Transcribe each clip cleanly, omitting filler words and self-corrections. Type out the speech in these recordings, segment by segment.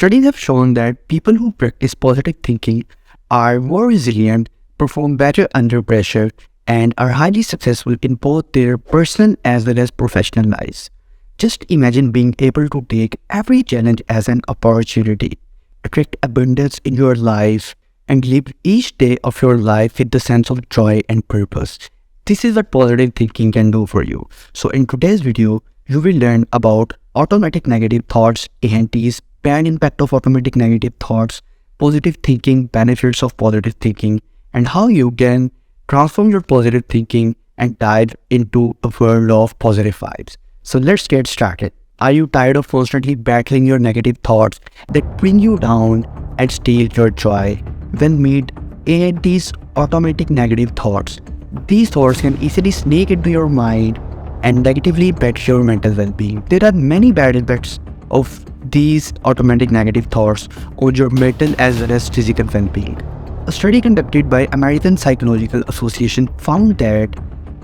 Studies have shown that people who practice positive thinking are more resilient, perform better under pressure, and are highly successful in both their personal as well as professional lives. Just imagine being able to take every challenge as an opportunity, attract abundance in your life, and live each day of your life with the sense of joy and purpose. This is what positive thinking can do for you. So in today's video, you will learn about automatic negative thoughts, ANTs, bad impact of automatic negative thoughts, positive thinking, benefits of positive thinking, and how you can transform your positive thinking and dive into a world of positive vibes. So let's get started. Are you tired of constantly battling your negative thoughts that bring you down and steal your joy? Then meet ANTs, automatic negative thoughts. These thoughts can easily sneak into your mind and negatively impact your mental well-being. There are many bad effects of these automatic negative thoughts on your mental as well as physical well-being. A study conducted by American Psychological Association found that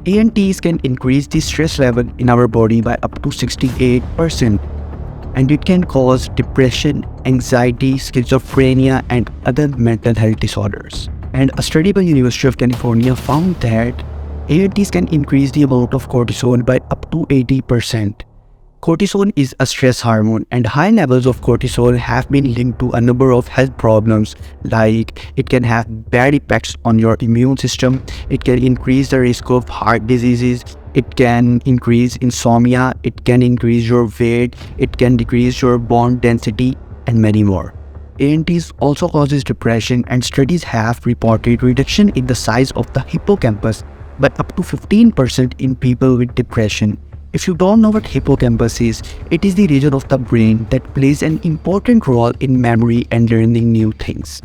ANTs can increase the stress level in our body by up to 68%, and it can cause depression, anxiety, schizophrenia, and other mental health disorders. And a study by University of California found that ANTs can increase the amount of cortisol by up to 80%. Cortisol is a stress hormone, and high levels of cortisol have been linked to a number of health problems, like it can have bad effects on your immune system, it can increase the risk of heart diseases, it can increase insomnia, it can increase your weight, it can decrease your bone density, and many more. ANTs also causes depression, and studies have reported reduction in the size of the hippocampus by up to 15% in people with depression. If you don't know what hippocampus is, it is the region of the brain that plays an important role in memory and learning new things.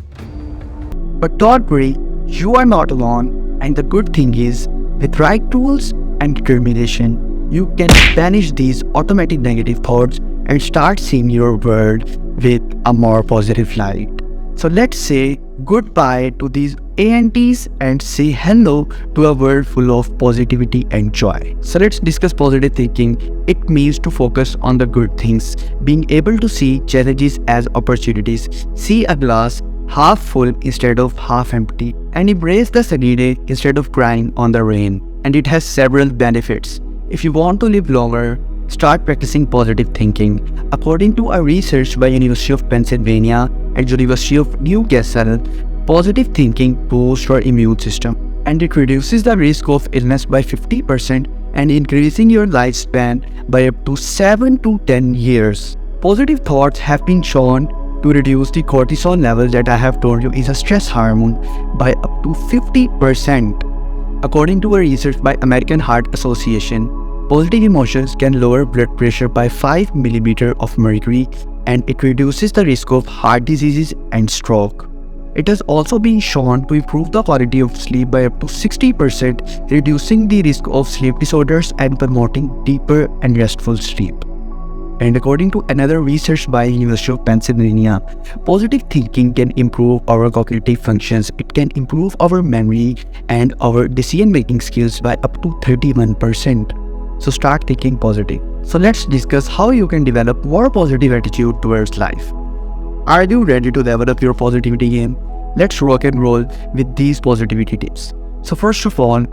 But don't worry, you are not alone, and the good thing is, with right tools and determination, you can banish these automatic negative thoughts and start seeing your world with a more positive light. So let's say goodbye to these ANTs and say hello to a world full of positivity and joy. So let's discuss positive thinking. It means to focus on the good things, being able to see challenges as opportunities, see a glass half full instead of half empty, and embrace the sunny day instead of crying on the rain. And it has several benefits. If you want to live longer, start practicing positive thinking. According to a research by University of Pennsylvania and University of Newcastle, positive thinking boosts your immune system, and it reduces the risk of illness by 50% and increasing your lifespan by up to 7 to 10 years. Positive thoughts have been shown to reduce the cortisol level that I have told you is a stress hormone by up to 50%. According to a research by American Heart Association, positive emotions can lower blood pressure by 5 mm of mercury, and it reduces the risk of heart diseases and stroke. It has also been shown to improve the quality of sleep by up to 60%, reducing the risk of sleep disorders and promoting deeper and restful sleep. And according to another research by University of Pennsylvania, positive thinking can improve our cognitive functions. It can improve our memory and our decision-making skills by up to 31%. So start thinking positive. So let's discuss how you can develop more positive attitude towards life. Are you ready to develop your positivity game? Let's rock and roll with these positivity tips. So first of all,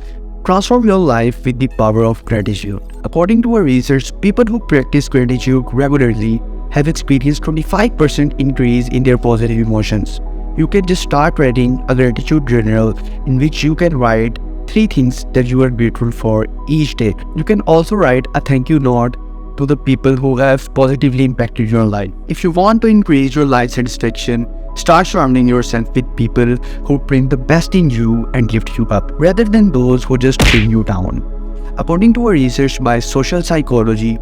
transform your life with the power of gratitude. According to a research, people who practice gratitude regularly have experienced 25% increase in their positive emotions. You can just start writing a gratitude journal in which you can write 3 things that you are grateful for each day. You can also write a thank you note to the people who have positively impacted your life. If you want to increase your life satisfaction, start surrounding yourself with people who bring the best in you and lift you up, rather than those who just bring you down. According to a research by social psychology,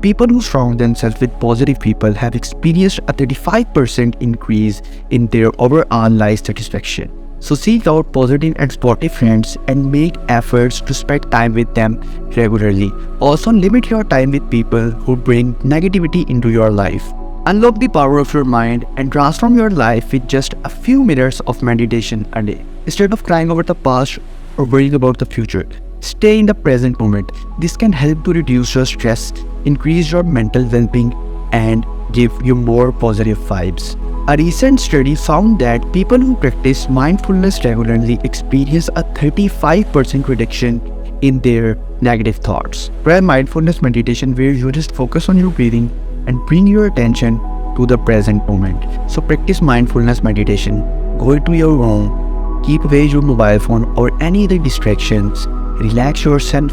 people who surround themselves with positive people have experienced a 35% increase in their overall life satisfaction. So seek out positive and supportive friends and make efforts to spend time with them regularly. Also limit your time with people who bring negativity into your life. Unlock the power of your mind and transform your life with just a few minutes of meditation a day. Instead of crying over the past or worrying about the future, stay in the present moment. This can help to reduce your stress, increase your mental well-being, and give you more positive vibes. A recent study found that people who practice mindfulness regularly experience a 35% reduction in their negative thoughts. Try mindfulness meditation where you just focus on your breathing and bring your attention to the present moment. So practice mindfulness meditation. Go into your room, keep away your mobile phone or any other distractions, relax yourself,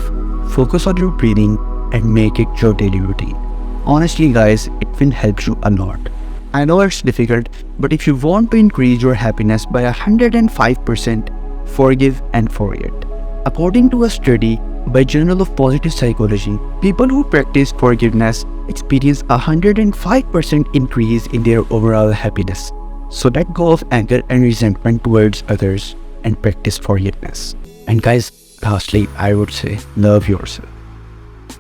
focus on your breathing and make it your daily routine. Honestly guys, it will help you a lot. I know it's difficult, but if you want to increase your happiness by 105%, forgive and forget. According to a study by Journal of Positive Psychology, people who practice forgiveness experience a 105% increase in their overall happiness. So let go of anger and resentment towards others and practice forgiveness. And guys, lastly, I would say love yourself.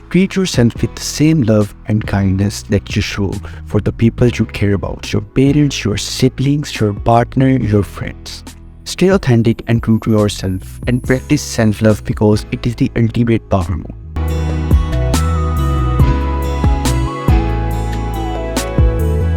Treat yourself with the same love and kindness that you show for the people you care about, your parents, your siblings, your partner, your friends. Stay authentic and true to yourself and practice self-love because it is the ultimate power move.